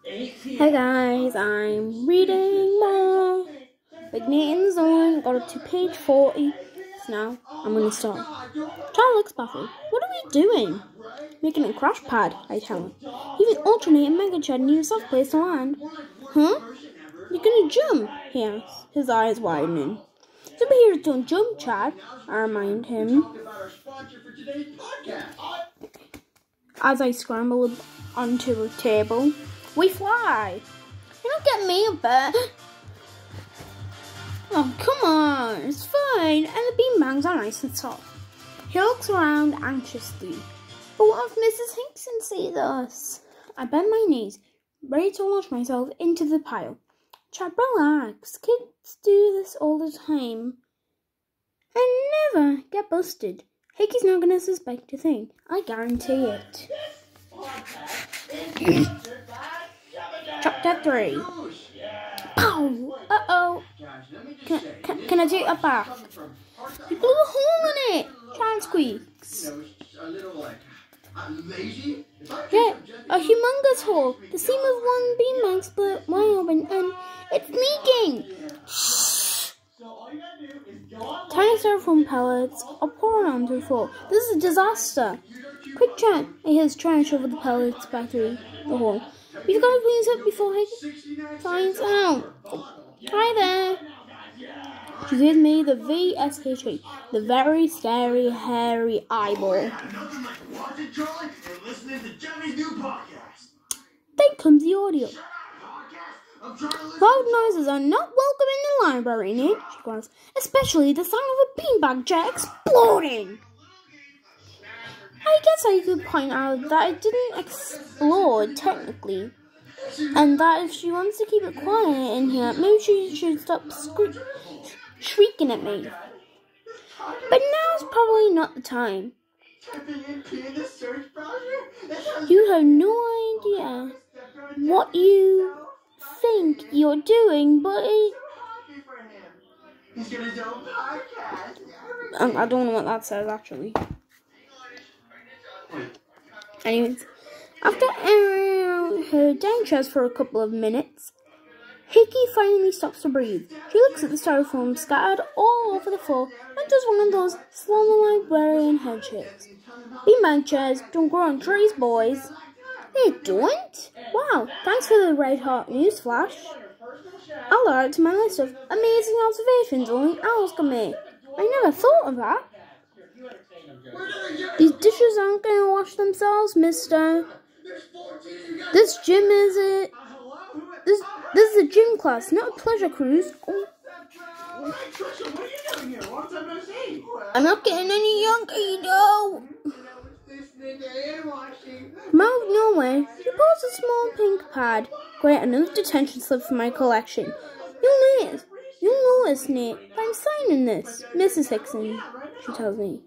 Hey guys, I'm reading more. Big Nathan's on, got up to page 40. So now I'm gonna start. Child looks baffled. What are we doing? Making a crash pad, I tell him. Even alternate and mega shed need a soft place to land. Huh? You're gonna jump? He asks, his eyes widening. Superheroes don't jump, Chad, I remind him. As I scramble onto a table. We fly! You don't get me a bet. Oh, come on, it's fine. And the beanbags are nice and soft. He looks around anxiously. But what if Mrs. Hinkson sees us? I bend my knees, ready to launch myself into the pile. Chad, relax. Kids do this all the time. And never get busted. Hickey's not going to suspect a thing. I guarantee it. Chapter 3. Pow! Uh-oh. Can I take a bath? You blew a hole in it! Chad squeaks. Yeah, a humongous hole. The seam of one beanbag split wide open and it's leaking! Shh! Tiny styrofoam pellets are pouring onto the floor. This is a disaster. Quick, Chad. I hear trying to shovel the pellets back through the hole. We've got to clean this up before he finds out. Hi there. She gives me the VSHA, the very scary, hairy eyeball. Then comes the audio. Loud noises are not welcome in the library, Nick, she growls, especially the sound of a beanbag jet exploding. I guess I could point out that it didn't explode, technically, and that if she wants to keep it quiet in here, maybe she should stop shrieking at me. But now's probably not the time. You have no idea what you think you're doing, but I don't know what that says, actually. Anyways, after airing her dentures for a couple of minutes, Hickey finally stops to breathe. She looks at the styrofoam scattered all over the floor and does one of those slow-mo librarian head shakes. Beanbag chairs don't grow on trees, boys. They don't? Wow, thanks for the red-hot news flash. I'll add it to my list of amazing observations only owls can make. I never thought of that. These dishes aren't going to wash themselves, mister. This gym is it. This is a gym class, not a pleasure cruise. Oh. I'm not getting any younger, though. From out of nowhere, she pulls a small pink pad. Great, another detention slip for my collection. You'll notice, Nate, I'm signing this. Mrs. Hickson, she tells me.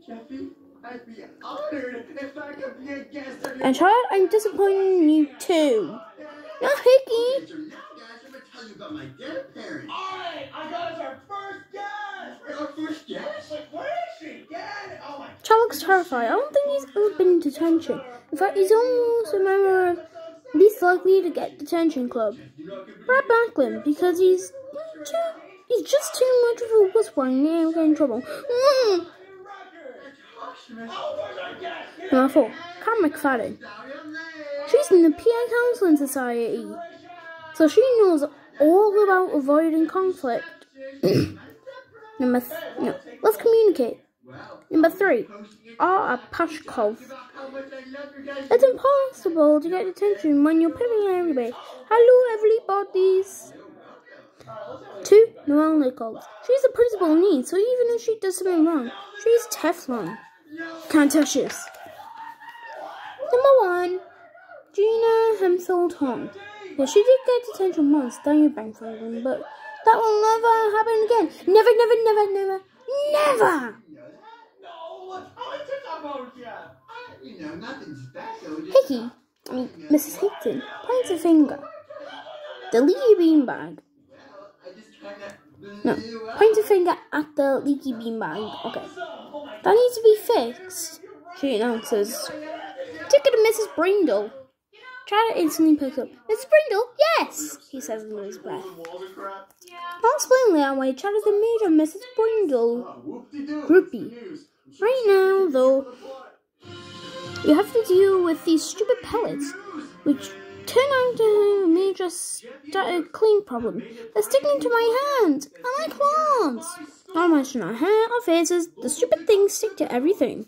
And child, I'm disappointed in you too. Now, Hickey. Alright, I got us our first guest. Our first guest? Like, where is she? Child looks terrified. I don't think he's ever been in detention. In fact, he's almost a member of least likely to get detention club. Brad Backlund, because he's just too much of a whisperer and he'll get in trouble. Number 4, Karen McFadden. She's in the PI Counseling Society, so she knows all about avoiding conflict. Let's communicate. Number 3, R. Pashkov. It's impossible to get attention when you're picking everybody. Hello, everybody's. 2, Noelle Nichols. She's the principal in need, so even if she does something wrong, she's Teflon. Can't touch this. Number 1, Gina Hemphill-Tom. Yeah, she did get detention once, down your bank for them, but that will never happen again. Never, never, never, never, never! Hickey, Mrs. Hickson, points a finger. The leaky beanbag. No, points a finger at the leaky beanbag. Okay. That needs to be fixed, she announces. Take it to Mrs. Brindle. Chad instantly picks up. Mrs. Brindle, yes, he says under his breath. I'll explain later why Chad is a major Mrs. Brindle groupie. Right now, though, you have to deal with these stupid pellets, which turn out to a major static cling problem. They're sticking to my hands and my claws. Not much in our hair, our faces, the stupid things stick to everything.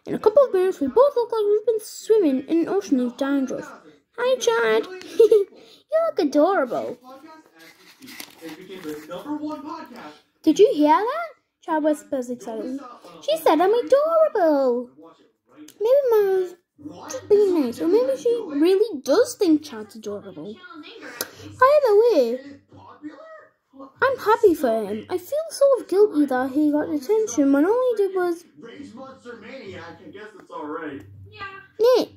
In a couple of minutes, we both look like we've been swimming in an ocean of dandruff. Hi, Chad. You look adorable. Did you hear that? Chad whispers excitedly. She said I'm adorable. Maybe Mama's just being nice, or maybe she really does think Chad's adorable. Either way, I'm happy for him. I feel sort of guilty that he got attention when all he did was... Nate,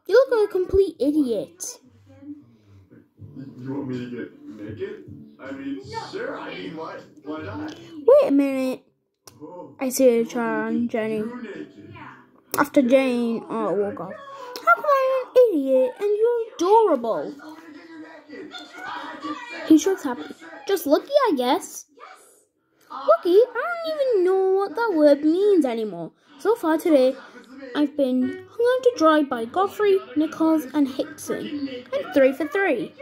you look like a complete idiot. You want me to get naked? I mean, sure. I mean, why not? Wait a minute. I say to Chad and Jenny. After Jane woke up. How come I'm an idiot and you're adorable? He shrugs happy. Just lucky, I guess. Lucky? I don't even know what that word means anymore. So far today, I've been hung out to dry by Godfrey, Nichols, and Hickson. I'm 3 for 3.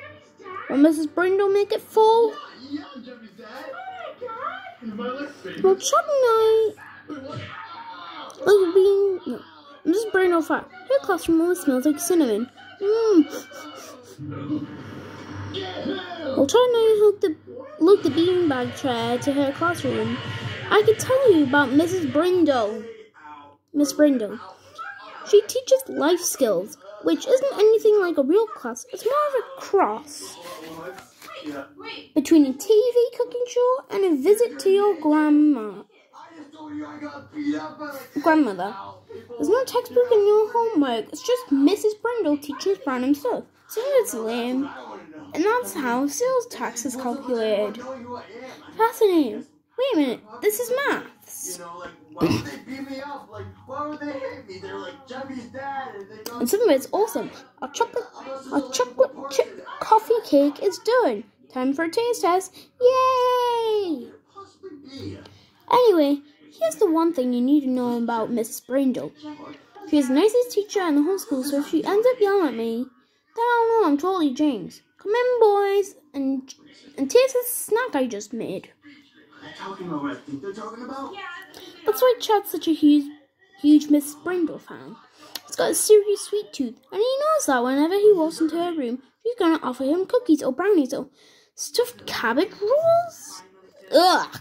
Will Mrs. Brindle make it 4? Well, Chad and I... Mrs. Brindle thought, her classroom always smells like cinnamon. Well, Chad and I looked the beanbag chair to her classroom. I could tell you about Mrs. Brindle. Miss Brindle. She teaches life skills, which isn't anything like a real class. It's more of a cross between a TV cooking show and a visit to your grandmother. There's no textbook in your homework. It's just Mrs. Brindle teaching random stuff. So it's lame. And that's how sales tax is calculated. Fascinating. Wait a minute. This is maths. Why would they beat me up? Why would they hate me? They're like Jemmy's dad. And some of it's awesome. Our chocolate chip coffee cake is done. Time for a taste test. Yay! Anyway, here's the one thing you need to know about Mrs. Brindle. She's the nicest teacher in the whole school, so if she ends up yelling at me, then I'll know I'm totally James. Come in, boys, and taste the snack I just made. That's why Chad's such a huge Mrs. Brindle fan. He's got a serious sweet tooth, and he knows that whenever he walks into her room, she's going to offer him cookies or brownies or stuffed cabbage rolls. Ugh!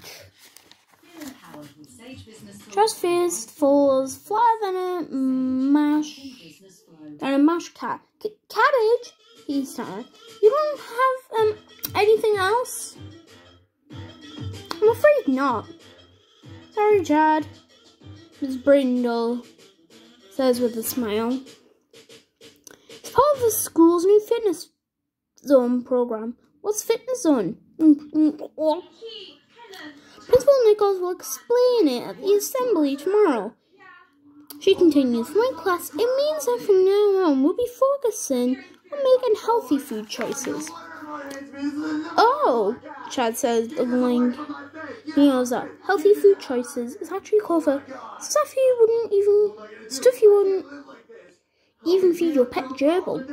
Chad's face falls flatter than a mashed cat. Cabbage? He stammered. You don't have anything else? I'm afraid not. Sorry, Chad. Miss Brindle says with a smile. It's part of the school's new fitness zone program. What's fitness zone? Principal Nichols will explain it at the assembly tomorrow. She continues, for my class, it means that from now on we'll be focusing on making healthy food choices. Oh, Chad says, leveling. He knows that healthy food choices is actually called for stuff you wouldn't even feed your pet gerbil.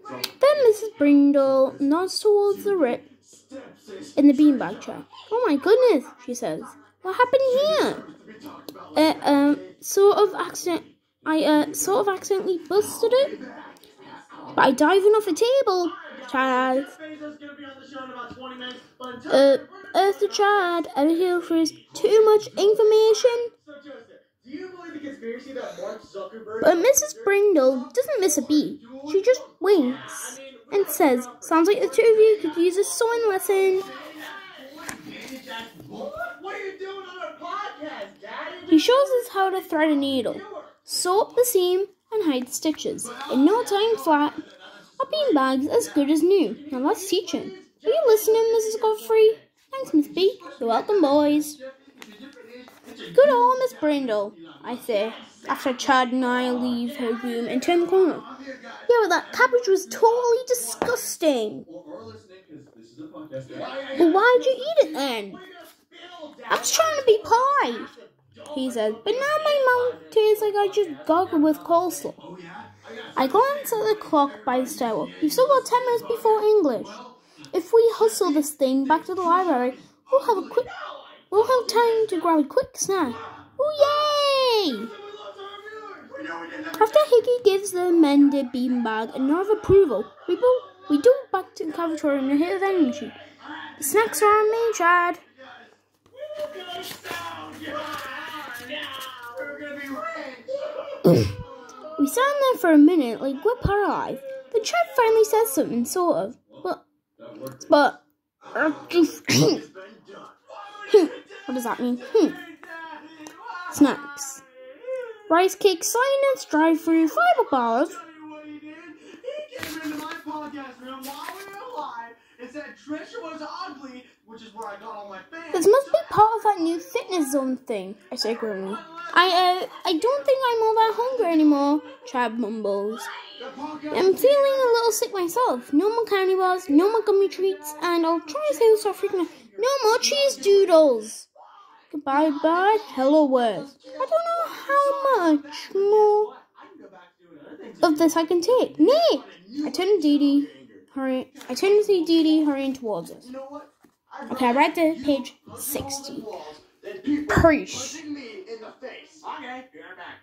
Then Mrs. Brindle nods towards the rip in the beanbag chair. Oh my goodness, she says. What happened here? I sort of accidentally busted it by diving off a table. Chad. Earth to Chad, editor says too much information. But Mrs. Brindle doesn't miss a beat. She just winks and says, sounds like the two of you could use a sewing lesson. What are you doing on our podcast, Daddy? He shows us how to thread a needle, sew up the seam, and hide stitches. In no time flat, our beanbag's as good as new. Now let's teach him. Are you listening, Mrs. Godfrey? Thanks, Miss B. You're welcome, boys. Good old Miss Brindle, I say, after Chad and I leave her room and turn the corner. Yeah, but that cabbage was totally disgusting. Well, why'd you eat it then? I was trying to be polite, he said, but now my mouth tastes like I just gargled with coleslaw. I glanced at the clock by the stairwell. You've still got 10 minutes before English. If we hustle this thing back to the library, we'll have time to grab a quick snack. Oh, yay! After Hickey gives the mended beanbag a nod of approval, we do back to the cafeteria and hit the vending machine. The snacks are on me, Chad. We sat there for a minute like we're paralyzed. Then Chad finally says something, sort of. But what does that mean? Snacks. Rice cake, science, drive-through, $5. This must be part of that new fitness zone thing, I say grimly. I don't think I'm all that hungry anymore, Chad mumbles. I'm feeling a little sick myself. No more candy bars, no more gummy treats, and I'll try to say stop freaking out. No more cheese doodles. Goodbye, bird. Hello, words. I don't know how much more of this I can take. Nick! I turn to see Dee hurrying towards us. Okay, I read to page 60. Preach. Okay, you're back.